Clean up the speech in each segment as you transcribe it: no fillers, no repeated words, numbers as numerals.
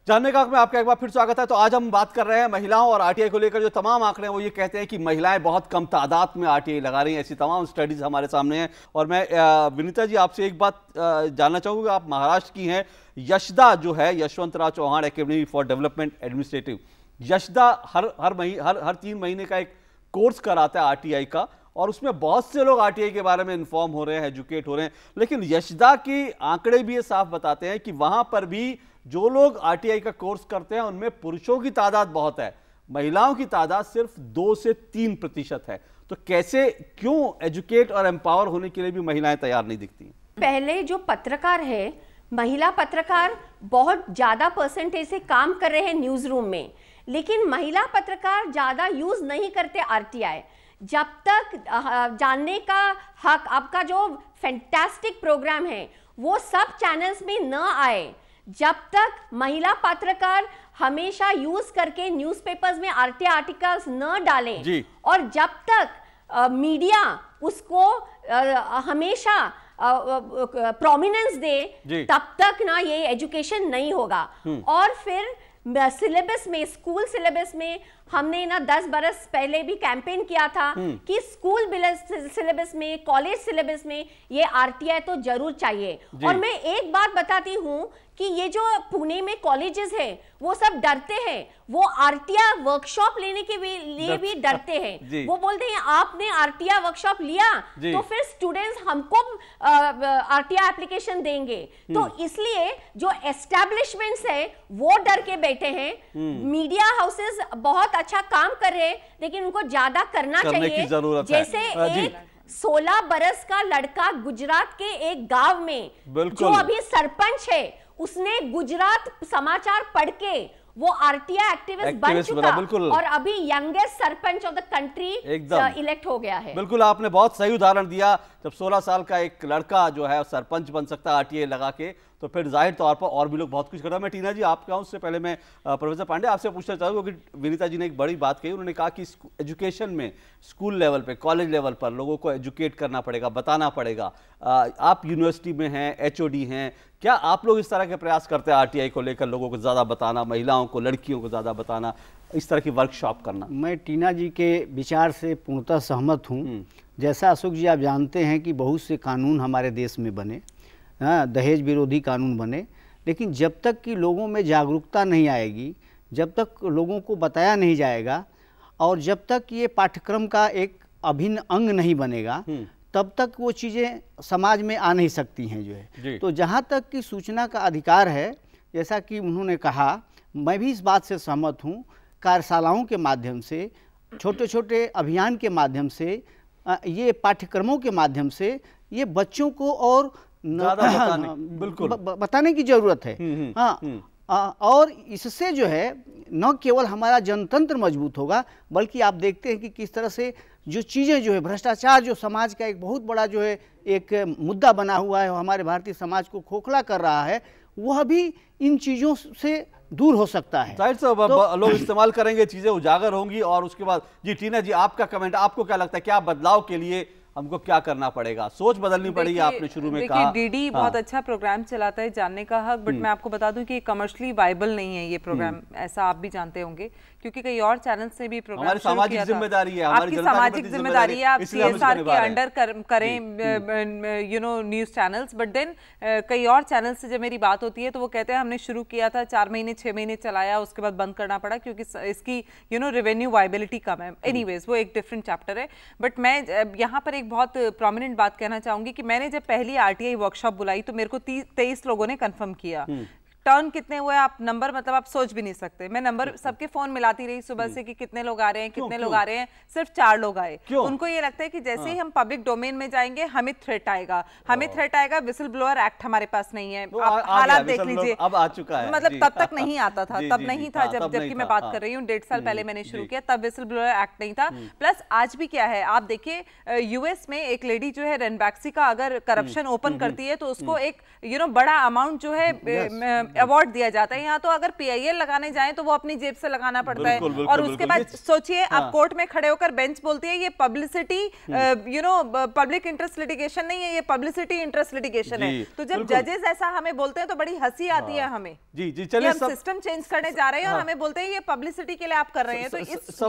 जानने का में आपका एक बार फिर स्वागत है। तो आज हम बात कर रहे हैं महिलाओं और आरटीआई को लेकर। जो तमाम आंकड़े हैं वो ये कहते हैं कि महिलाएं बहुत कम तादाद में आरटीआई लगा रही हैं, ऐसी तमाम स्टडीज हमारे सामने हैं। और मैं विनीता जी आपसे एक बात जानना चाहूँगा, आप महाराष्ट्र की हैं। यशदा जो है, Yashwantrao Chavan academy for development administrative, Yashada हर 3 महीने का एक कोर्स कराता है आरटीआई का, और उसमें बहुत से लोग आरटीआई के बारे में इन्फॉर्म हो रहे हैं, एजुकेट हो रहे हैं। लेकिन यशदा की आंकड़े भी ये साफ बताते हैं कि वहां पर भी जो लोग आरटीआई का कोर्स करते हैं उनमें पुरुषों की तादाद बहुत है, महिलाओं की तादाद सिर्फ 2 से 3% है। तो कैसे, क्यों एजुकेट और एम्पावर होने के लिए भी महिलाएं तैयार नहीं दिखती? पहले जो पत्रकार है, महिला पत्रकार बहुत ज्यादा परसेंटेज से काम कर रहे हैं न्यूज रूम में, लेकिन महिला पत्रकार ज्यादा यूज नहीं करते आरटीआई। जब तक जानने का हक, आपका जो फैंटास्टिक प्रोग्राम है वो सब चैनल्स में न आए, जब तक महिला पत्रकार हमेशा यूज करके न्यूज़पेपर्स में आरटीआई आर्टिकल्स न डालें, और जब तक मीडिया उसको हमेशा प्रोमिनेंस दे, तब तक ना ये एजुकेशन नहीं होगा। और फिर सिलेबस में, स्कूल सिलेबस में हमने ना 10 बरस पहले भी कैंपेन किया था कि स्कूल सिलेबस में, कॉलेज सिलेबस में ये आरटीआई तो जरूर चाहिए। और मैं एक बात बताती हूँ कि ये जो पुणे में कॉलेजेस हैं वो सब डरते हैं, वो आरटीआई वर्कशॉप लेने के लिए भी डरते हैं। वो बोलते हैं आपने आरटीआई वर्कशॉप लिया तो फिर स्टूडेंट्स हमको आरटीआई एप्लीकेशन देंगे। तो इसलिए जो एस्टैब्लिशमेंट्स है वो डर के बैठे हैं। मीडिया हाउसेस बहुत अच्छा काम कर रहे हैं, लेकिन उनको ज्यादा करना चाहिए। जैसे एक 16 बरस का लड़का गुजरात के एक गांव में जो अभी सरपंच है, उसने गुजरात समाचार पढ़ के वो आरटीआई एक्टिविस्ट बन चुका और अभी youngest sarpanch of the country elect हो गया है। बिल्कुल, आपने बहुत सही उदाहरण दिया। जब 16 साल का एक लड़का जो है सरपंच बन सकता है आरटीआई लगा के, तो फिर जाहिर तौर पर और भी लोग बहुत कुछ कर रहे हैं। मैं टीना जी आपका उससे पहले मैं प्रोफेसर पांडे आपसे पूछना चाहूँगा, क्योंकि विनीता जी ने एक बड़ी बात कही। उन्होंने कहा कि एजुकेशन में, स्कूल लेवल पे, कॉलेज लेवल पर लोगों को एजुकेट करना पड़ेगा, बताना पड़ेगा। आप यूनिवर्सिटी में हैं, एचओडी हैं, क्या आप लोग इस तरह के प्रयास करते हैं आरटीआई को लेकर, लोगों को ज़्यादा बताना, महिलाओं को, लड़कियों को ज़्यादा बताना, इस तरह की वर्कशॉप करना? मैं टीना जी के विचार से पूर्णतः सहमत हूँ। जैसा अशोक जी आप जानते हैं कि बहुत से कानून हमारे देश में बने, दहेज विरोधी कानून बने, लेकिन जब तक कि लोगों में जागरूकता नहीं आएगी, जब तक लोगों को बताया नहीं जाएगा, और जब तक ये पाठ्यक्रम का एक अभिन्न अंग नहीं बनेगा, तब तक वो चीज़ें समाज में आ नहीं सकती हैं जो है। तो जहाँ तक कि सूचना का अधिकार है, जैसा कि उन्होंने कहा, मैं भी इस बात से सहमत हूँ। कार्यशालाओं के माध्यम से, छोटे छोटे अभियान के माध्यम से, ये पाठ्यक्रमों के माध्यम से ये बच्चों को और बताने की जरूरत है। हाँ, और इससे जो है न केवल हमारा जनतंत्र मजबूत होगा, बल्कि आप देखते हैं कि किस तरह से जो चीज़ें जो है, भ्रष्टाचार जो समाज का एक बहुत बड़ा जो है एक मुद्दा बना हुआ है, हमारे भारतीय समाज को खोखला कर रहा है, वह भी इन चीज़ों से दूर हो सकता है। जाहिर से लोग इस्तेमाल करेंगे, चीज़ें उजागर होंगी। और उसके बाद जी टीना जी आपका कमेंट, आपको क्या लगता है, क्या बदलाव के लिए हमको क्या करना पड़ेगा, सोच बदलनी पड़ेगी? आपने शुरू में कहा डीडी बहुत अच्छा प्रोग्राम चलाता है, जानने का हक, बट मैं आपको बता दूं कि कमर्शियली वायबल नहीं है ये प्रोग्राम, ऐसा आप भी जानते होंगे, क्योंकि कई और चैनल से भी प्रोग्राम हमारी सामाजिक जिम्मेदारी है, आपकी सामाजिक जिम्मेदारी है, आप सीएसआर के अंडर करें you know news channels. But then कई और चैनल से जब मेरी बात होती है तो वो कहते हैं हमने शुरू किया था, 4 महीने 6 महीने चलाया, उसके बाद बंद करना पड़ा क्योंकि इसकी यू नो रेवेन्यू वायबिलिटी कम है। एनीवेज वो एक डिफरेंट चैप्टर है। बट मैं यहाँ पर एक बहुत प्रोमिनेंट बात कहना चाहूंगी कि मैंने जब पहली आरटीआई वर्कशॉप बुलाई तो मेरे को 23 लोगों ने कंफर्म किया। टर्न कितने हुए आप नंबर मतलब आप सोच भी नहीं सकते। मैं नंबर सबके फोन मिलाती रही सुबह से कि कितने लोग आ रहे हैं, कितने लोग आ रहे हैं, सिर्फ 4 लोग आए। उनको ये लगता है कि जैसे ही हम पब्लिक डोमेन में जाएंगे हमें थ्रेट आएगा, हमें थ्रेट आएगा। विसल ब्लोअर एक्ट हमारे पास नहीं है, आप हालात देख लीजिए, अब आ चुका है। मतलब तब तक नहीं आता था, तब नहीं था जबकि मैं बात कर रही हूँ 1.5 साल पहले मैंने शुरू किया, तब विसल ब्लोअर एक्ट नहीं था। प्लस आज भी क्या है, आप देखिए यूएस में एक लेडी जो है रेनबैक्सी का अगर करप्शन ओपन करती है तो उसको एक यू नो बड़ा अमाउंट जो है अवार्ड दिया जाता है। यहाँ तो अगर PIL लगाने जाएं तो वो अपनी जेब से लगाना पड़ता है। और उसके बाद सोचिए आप कोर्ट में खड़े होकर बेंच बोलती है ये पब्लिसिटी पब्लिक इंटरेस्ट लिटिगेशन नहीं है, ये पब्लिसिटी इंटरेस्ट लिटिगेशन है। तो जब जजेस ऐसा हमें बोलते हैं तो बड़ी हंसी आती है हमें। जी जी, चलिए हम सिस्टम चेंज करने जा रहे हैं और हमें बोलते हैं ये पब्लिसिटी के लिए आप कर रहे हैं। तो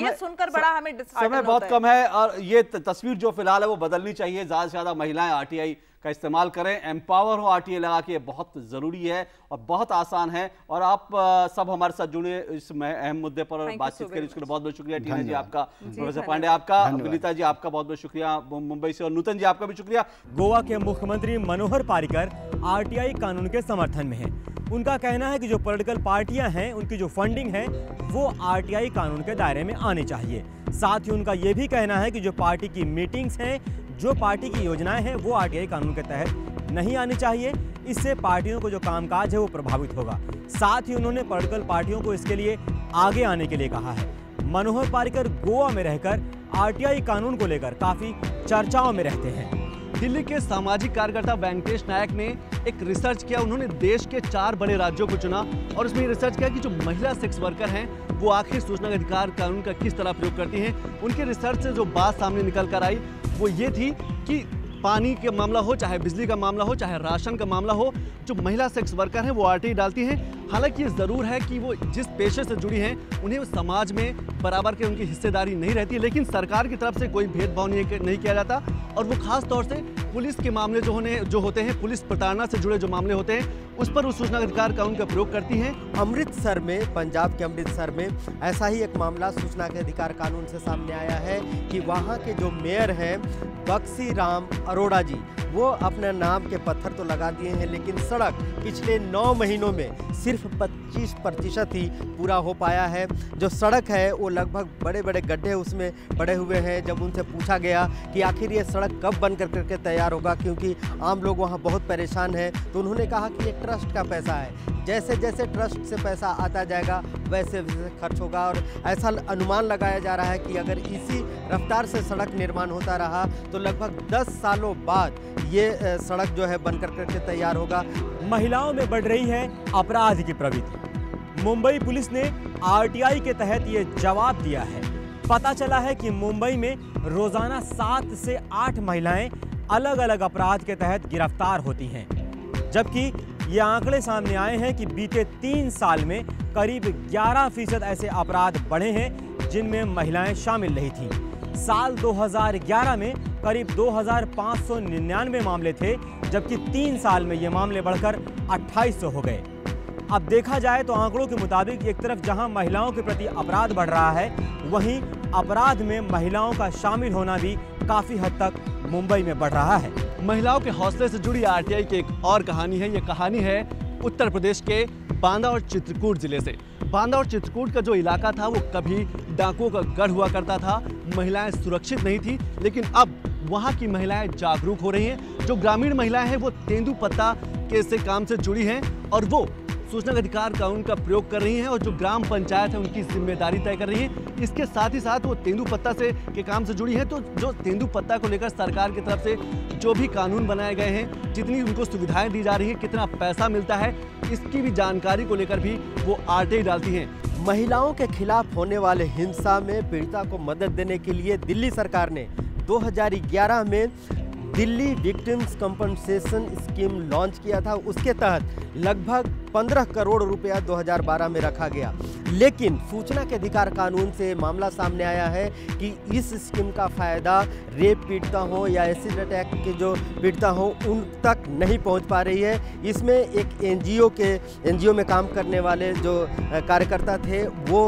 ये सुनकर बड़ा हमें समय बहुत कम है और ये तस्वीर जो फिलहाल है वो बदलनी चाहिए। ज्यादा से ज्यादा महिलाएं RTI का इस्तेमाल करें, एम्पावर हो RTI लगा के, बहुत ज़रूरी है और बहुत आसान है। और आप सब हमारे साथ जुड़े इस अहम मुद्दे पर बातचीत करें, इसके लिए बहुत बहुत शुक्रिया। टीना जी आपका, प्रोफेसर पांडे आपका, विनीता जी आपका बहुत बहुत शुक्रिया मुंबई से, और नूतन जी आपका भी शुक्रिया। गोवा के मुख्यमंत्री मनोहर पारिकर RTI कानून के समर्थन में हैं। उनका कहना है कि जो पॉलिटिकल पार्टियां हैं उनकी जो फंडिंग है वो RTI कानून के दायरे में आनी चाहिए। साथ ही उनका ये भी कहना है कि जो पार्टी की मीटिंग्स हैं, जो पार्टी की योजनाएं हैं वो RTI कानून के तहत नहीं आनी चाहिए। इससे पार्टियों को जो कामकाज है वो प्रभावित होगा। साथ ही उन्होंने पॉलिटिकल पार्टियों को इसके लिए आगे आने के लिए कहा है। मनोहर पारिकर गोवा में रहकर RTI कानून को लेकर काफ़ी चर्चाओं में रहते हैं। दिल्ली के सामाजिक कार्यकर्ता वेंकटेश नायक ने एक रिसर्च किया। उन्होंने देश के 4 बड़े राज्यों को चुना और उसमें रिसर्च किया कि जो महिला सेक्स वर्कर हैं वो आखिर सूचना का अधिकार कानून का किस तरह प्रयोग करती हैं। उनके रिसर्च से जो बात सामने निकल कर आई वो ये थी कि पानी का मामला हो, चाहे बिजली का मामला हो, चाहे राशन का मामला हो, जो महिला सेक्स वर्कर हैं वो RTI डालती हैं। हालांकि ये ज़रूर है कि वो जिस पेशे से जुड़ी हैं उन्हें समाज में बराबर के उनकी हिस्सेदारी नहीं रहती है, लेकिन सरकार की तरफ से कोई भेदभाव नहीं किया जाता। और वो खास तौर से पुलिस के मामले जो होते हैं, पुलिस प्रताड़ना से जुड़े जो मामले होते हैं, उस पर उस सूचना अधिकार कानून का प्रयोग करती हैं। अमृतसर में, पंजाब के अमृतसर में ऐसा ही एक मामला सूचना के अधिकार कानून से सामने आया है कि वहाँ के जो मेयर हैं बक्सी राम अरोड़ा जी, वो अपने नाम के पत्थर तो लगा दिए हैं, लेकिन सड़क पिछले 9 महीनों में सिर्फ 25% ही पूरा हो पाया है। जो सड़क है वो लगभग बड़े बड़े गड्ढे उसमें पड़े हुए हैं। जब उनसे पूछा गया कि आखिर ये सड़क कब बन करके तैयार होगा, क्योंकि आम लोग वहाँ बहुत परेशान हैं, तो उन्होंने कहा कि ये ट्रस्ट का पैसा है, जैसे जैसे ट्रस्ट से पैसा आता जाएगा वैसे वैसे खर्च होगा। और ऐसा अनुमान लगाया जा रहा है कि अगर इसी रफ्तार से सड़क निर्माण होता रहा तो लगभग 10 सालों बाद ये सड़क जो है बनकर करके तैयार होगा। महिलाओं में बढ़ रही है अपराध की प्रवृत्ति। मुंबई पुलिस ने RTI के तहत ये जवाब दिया है। पता चला है कि मुंबई में रोजाना 7 से 8 महिलाएं अलग अलग अपराध के तहत गिरफ्तार होती हैं, जबकि ये आंकड़े सामने आए हैं कि बीते 3 साल में करीब 11% ऐसे अपराध बढ़े हैं जिनमें महिलाएं शामिल नहीं थीं। साल 2011 में करीब 2599 मामले थे, जबकि 3 साल में ये मामले बढ़कर 2800 हो गए। अब देखा जाए तो आंकड़ों के मुताबिक एक तरफ जहां महिलाओं के प्रति अपराध बढ़ रहा है, वहीं अपराध में महिलाओं का शामिल होना भी काफ़ी हद तक मुंबई में बढ़ रहा है। महिलाओं के हौसले से जुड़ी RTI की एक और कहानी है। ये कहानी है उत्तर प्रदेश के बांदा और चित्रकूट जिले से। बांदा और चित्रकूट का जो इलाका था वो कभी डाकुओं का गढ़ हुआ करता था, महिलाएं सुरक्षित नहीं थी, लेकिन अब वहाँ की महिलाएं जागरूक हो रही हैं। जो ग्रामीण महिलाएं हैं वो तेंदुपत्ता के से काम से जुड़ी हैं और वो सूचना अधिकार कानून का प्रयोग कर रही हैं और जो ग्राम पंचायत है उनकी जिम्मेदारी तय कर रही है। इसके साथ ही साथ वो तेंदुपत्ता से के काम से जुड़ी है। तो जो तेंदुपत्ता को लेकर सरकार की तरफ से जो भी कानून बनाए गए हैं, जितनी उनको सुविधाएं दी जा रही हैं, कितना पैसा मिलता है, इसकी भी जानकारी को लेकर भी वो RTI डालती हैं। महिलाओं के खिलाफ होने वाले हिंसा में पीड़िता को मदद देने के लिए दिल्ली सरकार ने 2011 में Delhi victims compensation scheme launch किया था। उसके तहत लगभग 15 करोड़ रुपया 2012 में रखा गया, लेकिन सूचना के अधिकार कानून से मामला सामने आया है कि इस स्कीम का फ़ायदा रेप पीड़िता हो या एसिड अटैक के जो पीड़िता हो उन तक नहीं पहुंच पा रही है। इसमें एक एनजीओ में काम करने वाले जो कार्यकर्ता थे वो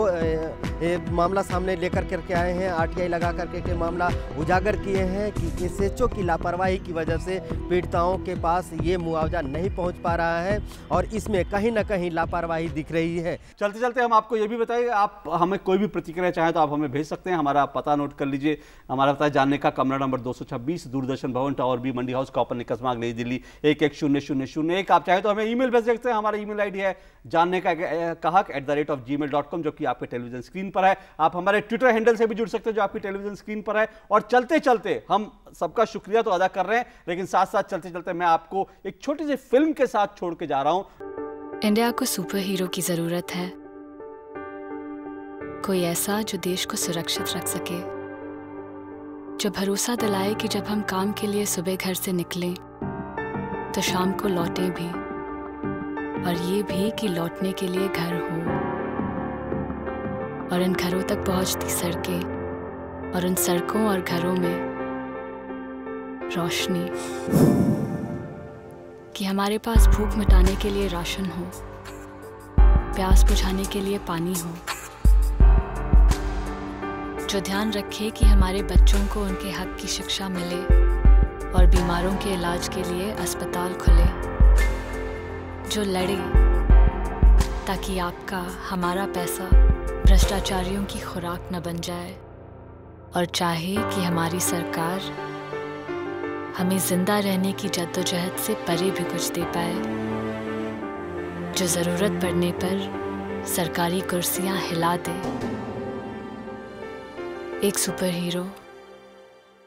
मामला सामने लेकर करके आए हैं, RTI लगा करके के मामला उजागर किए हैं कि SHO की लापरवाही की वजह से पीड़िताओं के पास ये मुआवजा नहीं पहुंच पा रहा है और इसमें कहीं ना कहीं लापरवाही दिख रही है। चलते चलते हम आपको ये भी बताइए, आप हमें कोई भी प्रतिक्रिया चाहें तो आप हमें भेज सकते हैं। हमारा पता नोट कर लीजिए। हमारा पता जानने का, कमरा नंबर 226, दूरदर्शन भवन टावर B, मंडी हाउस, कॉपर निकस मार्ग, नई दिल्ली 110001। आप चाहें तो हमें ईमेल भेज सकते हैं। हमारा ईमेल ID है जानने का कहक@gmail.com, जो कि आपके टेलीविजन स्क्रीन पर है। आप हमारे ट्विटर हैंडल से भी जुड़ सकते हैं जो आपकी टेलीविजन स्क्रीन पर है। और चलते चलते हम सबका शुक्रिया तो अदा कर रहे हैं, लेकिन साथ साथ चलते चलते मैं आपको एक छोटी सी फिल्म के साथ छोड़ के जा रहा हूं। इंडिया को सुपर हीरो की जरूरत है, कोई ऐसा जो देश को सुरक्षित रख सके, जो भरोसा दिलाए कि जब हम काम के लिए सुबह घर से निकलें तो शाम को लौटें भी, और ये भी कि लौटने के लिए घर हो, और इन घरों तक पहुंचती सड़कें, और उन सड़कों और घरों में रोशनी, कि हमारे पास भूख मिटाने के लिए राशन हो, प्यास बुझाने के लिए पानी हो, जो ध्यान रखे कि हमारे बच्चों को उनके हक की शिक्षा मिले और बीमारों के इलाज के लिए अस्पताल खुले, जो लड़े ताकि आपका हमारा पैसा भ्रष्टाचारियों की खुराक न बन जाए, और चाहे कि हमारी सरकार हमें जिंदा रहने की जद्दोजहद से परे भी कुछ दे पाए, जो जरूरत पड़ने पर सरकारी कुर्सियां हिला दे। एक सुपर हीरो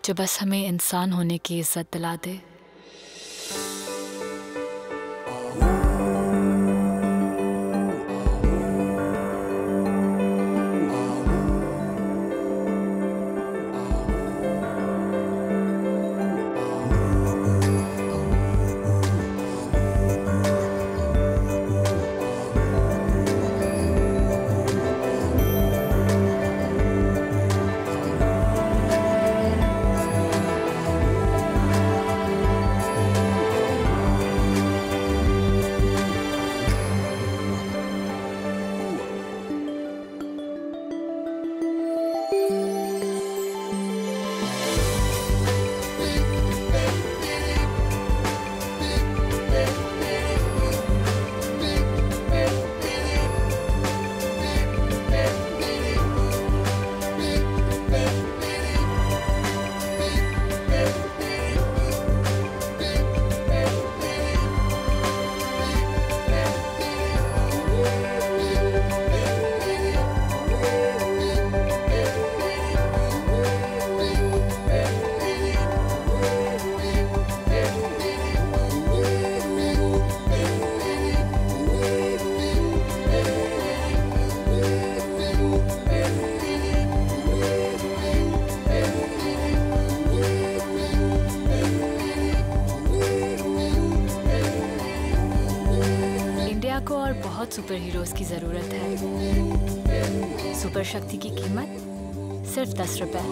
जो बस हमें इंसान होने की इज्जत दिला दे। को और बहुत सुपर हीरोज की जरूरत है। सुपर शक्ति की कीमत सिर्फ 10 रुपए।